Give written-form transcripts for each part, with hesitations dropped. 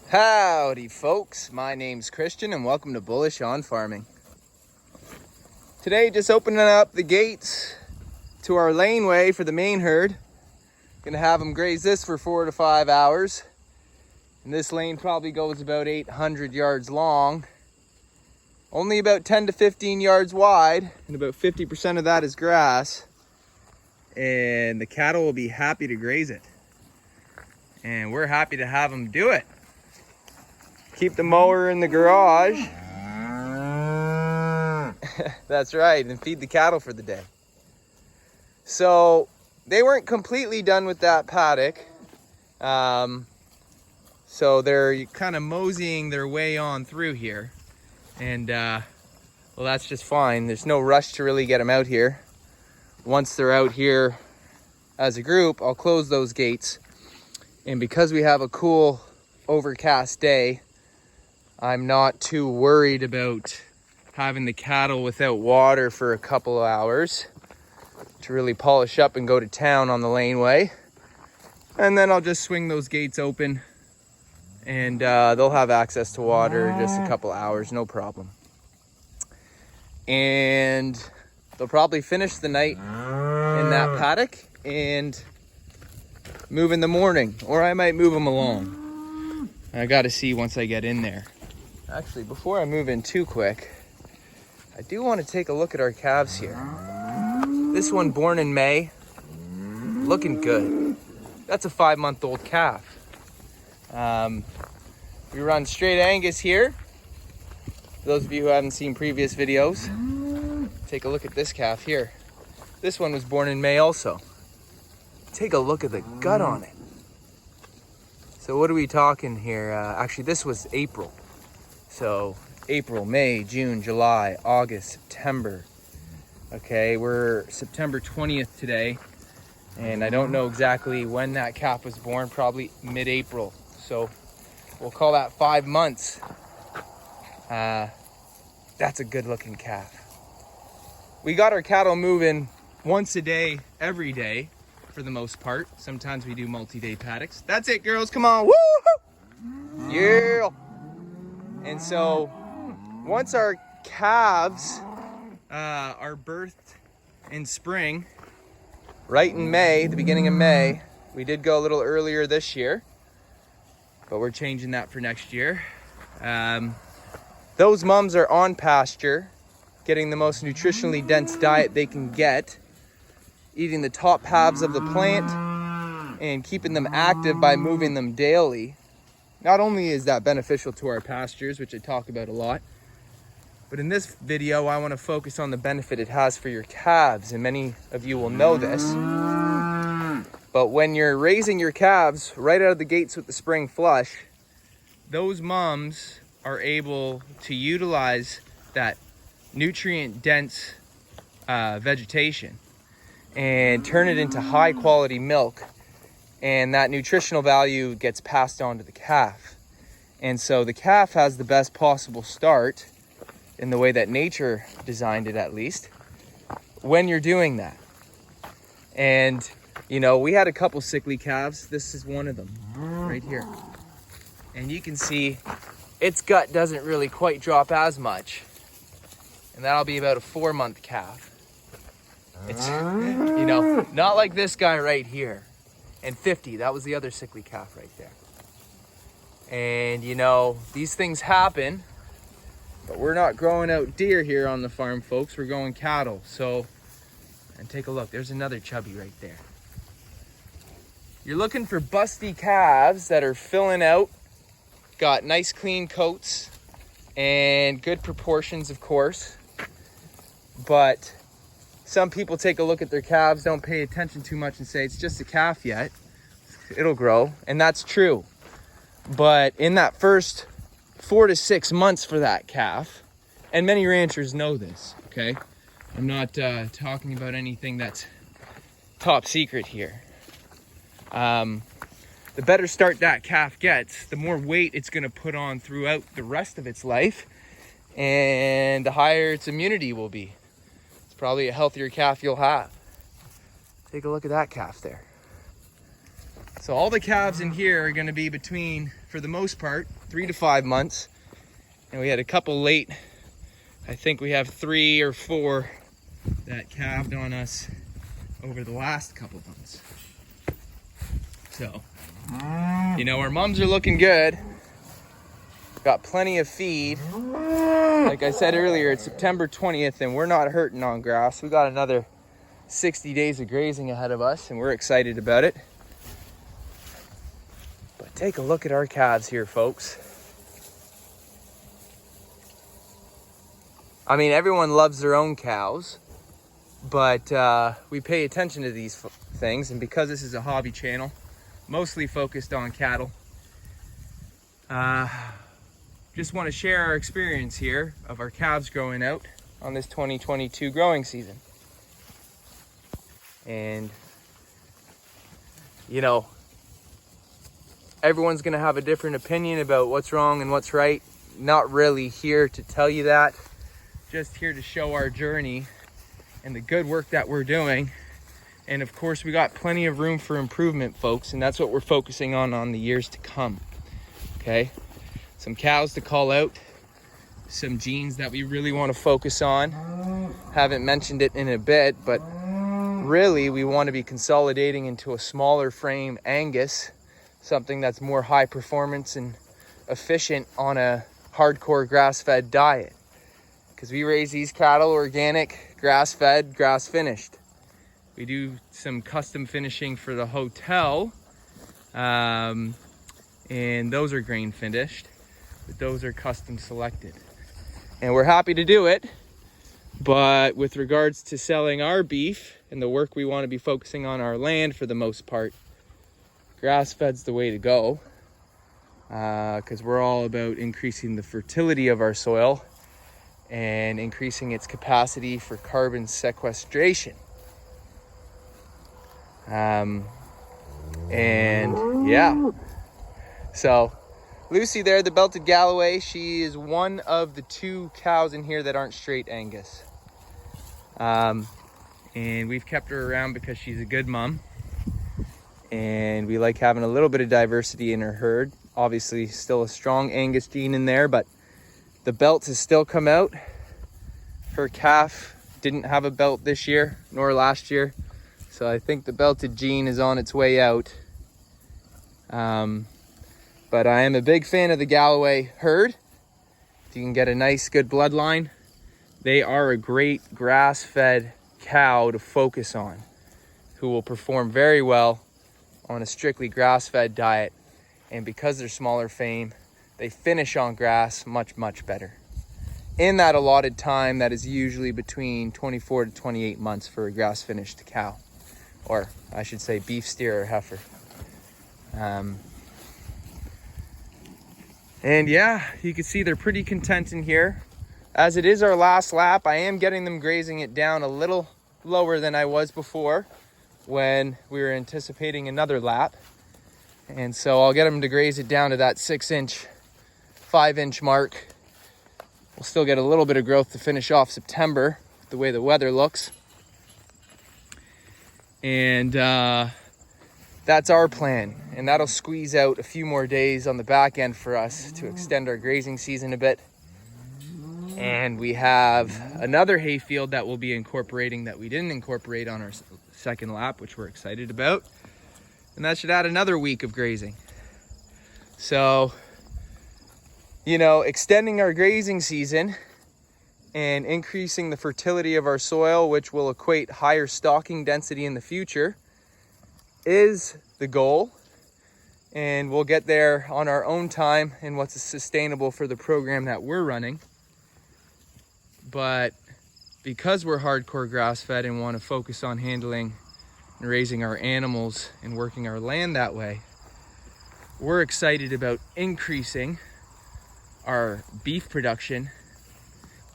Howdy folks, my name's Christian and welcome to Bullish on Farming. Today just opening up the gates to our laneway for the main herd. Gonna have them graze this for 4 to 5 hours. And this lane probably goes about 800 yards long. Only about 10 to 15 yards wide, and about 50% of that is grass. And the cattle will be happy to graze it. And we're happy to have them do it. Keep the mower in the garage. That's right, and feed the cattle for the day. So they weren't completely done with that paddock. So they're kind of moseying their way on through here. And well, that's just fine. There's no rush to really get them out here. Once they're out here as a group, I'll close those gates. And because we have a cool overcast day, I'm not too worried about having the cattle without water for a couple of hours to really polish up and go to town on the laneway. And then I'll just swing those gates open and they'll have access to water just a couple hours, no problem. And they'll probably finish the night in that paddock and move in the morning, or I might move them along. I gotta see once I get in there. Actually, before I move in too quick, I do want to take a look at our calves here. This one born in May, looking good. That's a 5-month-old calf. We run straight Angus here. For those of you who haven't seen previous videos, take a look at this calf here. This one was born in May also. Take a look at the gut on it. So what are we talking here? Actually, this was April. So April, May, June, July, August, September. Okay, we're September 20th today. And I don't know exactly when that calf was born, probably mid-April. So we'll call that 5 months. That's a good looking calf. We got our cattle moving once a day, every day, for the most part. Sometimes we do multi-day paddocks. That's it, girls, come on, woo! Yeah! And so once our calves are birthed in spring, right in May, the beginning of May, we did go a little earlier this year, but we're changing that for next year. Those mums are on pasture, getting the most nutritionally dense diet they can get, eating the top halves of the plant, and keeping them active by moving them daily. Not only is that beneficial to our pastures, which I talk about a lot, but in this video, I want to focus on the benefit it has for your calves, and many of you will know this. But when you're raising your calves right out of the gates with the spring flush, those mums are able to utilize that nutrient-dense vegetation and turn it into high-quality milk. And that nutritional value gets passed on to the calf. And so the calf has the best possible start, in the way that nature designed it at least, when you're doing that. And, you know, we had a couple sickly calves. This is one of them, right here. And you can see its gut doesn't really quite drop as much. And that'll be about a 4-month calf. It's, you know, not like this guy right here. And 50, that was the other sickly calf right there. And you know, these things happen, but we're not growing out deer here on the farm, folks. We're going cattle. So, and take a look, there's another chubby right there. You're looking for busty calves that are filling out, got nice clean coats and good proportions, of course. But some people take a look at their calves, don't pay attention too much and say, it's just a calf yet. It'll grow, and that's true. But in that first 4 to 6 months for that calf, and many ranchers know this, okay? I'm not talking about anything that's top secret here. The better start that calf gets, the more weight it's gonna put on throughout the rest of its life, and the higher its immunity will be. Probably a healthier calf you'll have. Take a look at that calf there. So all the calves in here are going to be between for the most part, 3 to 5 months. And we had a couple late. I think we have 3 or 4 that calved on us over the last couple months. So, you know, our mums are looking good. Got plenty of feed. Like I said earlier, it's September 20th and we're not hurting on grass. We got another 60 days of grazing ahead of us and we're excited about it. But take a look at our calves here, folks. I mean, everyone loves their own cows, but we pay attention to these things, and because this is a hobby channel, mostly focused on cattle, just want to share our experience here of our calves growing out on this 2022 growing season. And, you know, everyone's going to have a different opinion about what's wrong and what's right. Not really here to tell you that. Just here to show our journey and the good work that we're doing. And of course, we got plenty of room for improvement, folks, and that's what we're focusing on the years to come. Okay? Some cows to call out, some genes that we really want to focus on. Haven't mentioned it in a bit, but really we want to be consolidating into a smaller frame Angus, something that's more high performance and efficient on a hardcore grass-fed diet. Because we raise these cattle organic, grass-fed, grass-finished. We do some custom finishing for the hotel, and those are grain finished, but those are custom selected. And we're happy to do it, but with regards to selling our beef and the work we want to be focusing on our land for the most part, grass-fed's the way to go, because we're all about increasing the fertility of our soil and increasing its capacity for carbon sequestration. And yeah, so Lucy there, the belted Galloway, she is one of the 2 cows in here that aren't straight Angus. And we've kept her around because she's a good mom. And we like having a little bit of diversity in her herd. Obviously still a strong Angus gene in there, but the belt has still come out. Her calf didn't have a belt this year, nor last year. So I think the belted gene is on its way out. But I am a big fan of the Galloway herd. If you can get a nice, good bloodline, they are a great grass-fed cow to focus on, who will perform very well on a strictly grass-fed diet. And because they're smaller frame, they finish on grass much, much better. In that allotted time, that is usually between 24 to 28 months for a grass-finished cow. Or I should say beef steer or heifer. And yeah, you can see they're pretty content in here. As it is our last lap, I am getting them grazing it down a little lower than I was before when we were anticipating another lap. And so I'll get them to graze it down to that 6-inch, 5-inch mark. We'll still get a little bit of growth to finish off September, the way the weather looks. And that's our plan. And that'll squeeze out a few more days on the back end for us to extend our grazing season a bit. And we have another hayfield that we'll be incorporating that we didn't incorporate on our second lap, which we're excited about. And that should add another week of grazing. So, you know, extending our grazing season and increasing the fertility of our soil, which will equate higher stocking density in the future, is the goal. And we'll get there on our own time and what's sustainable for the program that we're running. But because we're hardcore grass-fed and want to focus on handling and raising our animals and working our land that way, we're excited about increasing our beef production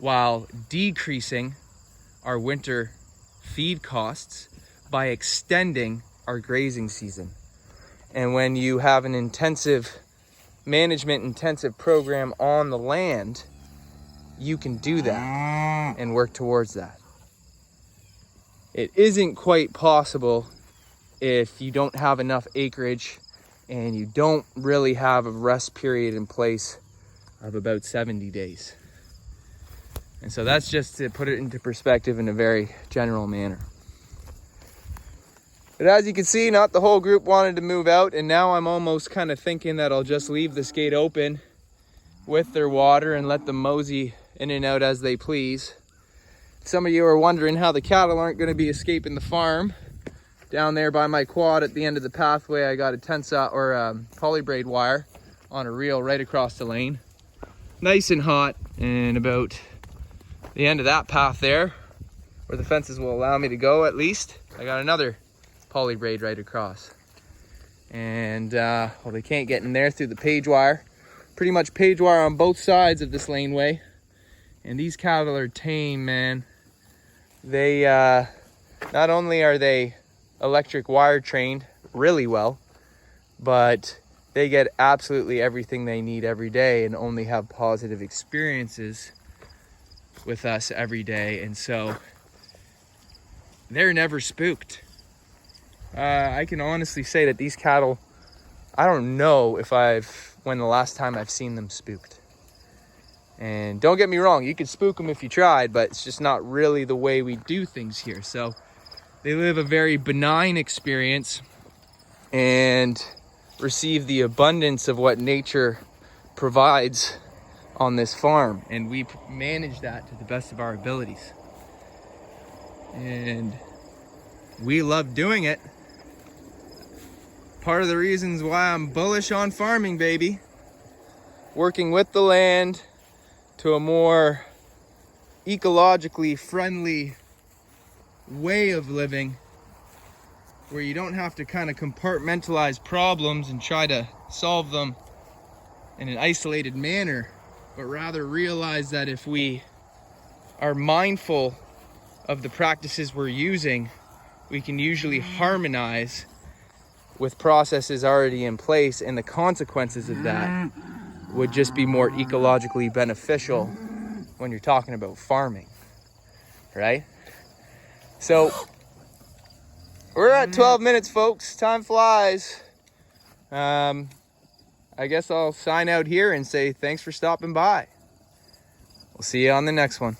while decreasing our winter feed costs by extending our grazing season. And when you have an intensive program on the land, you can do that and work towards that. It isn't quite possible if you don't have enough acreage and you don't really have a rest period in place of about 70 days. And so that's just to put it into perspective in a very general manner. But as you can see, not the whole group wanted to move out, and now I'm almost kind of thinking that I'll just leave this gate open with their water and let them mosey in and out as they please. Some of you are wondering how the cattle aren't going to be escaping the farm. Down there by my quad at the end of the pathway, I got a polybraid wire on a reel right across the lane. Nice and hot, and about the end of that path there, where the fences will allow me to go at least, I got another poly braid right across. And well, they can't get in there through the page wire. Pretty much page wire on both sides of this laneway. And these cattle are tame, man. They not only are they electric wire trained really well, but they get absolutely everything they need every day and only have positive experiences with us every day. And so they're never spooked. I can honestly say that these cattle, I don't know when the last time I've seen them spooked. And don't get me wrong, you could spook them if you tried, but it's just not really the way we do things here. So they live a very benign experience and receive the abundance of what nature provides on this farm. And we manage that to the best of our abilities. And we love doing it. Part of the reasons why I'm bullish on farming, baby. Working with the land to a more ecologically friendly way of living, where you don't have to kind of compartmentalize problems and try to solve them in an isolated manner, but rather realize that if we are mindful of the practices we're using, we can usually harmonize with processes already in place, and the consequences of that would just be more ecologically beneficial when you're talking about farming, right? So we're at 12 minutes, folks. Time flies. I guess I'll sign out here and say thanks for stopping by. We'll see you on the next one.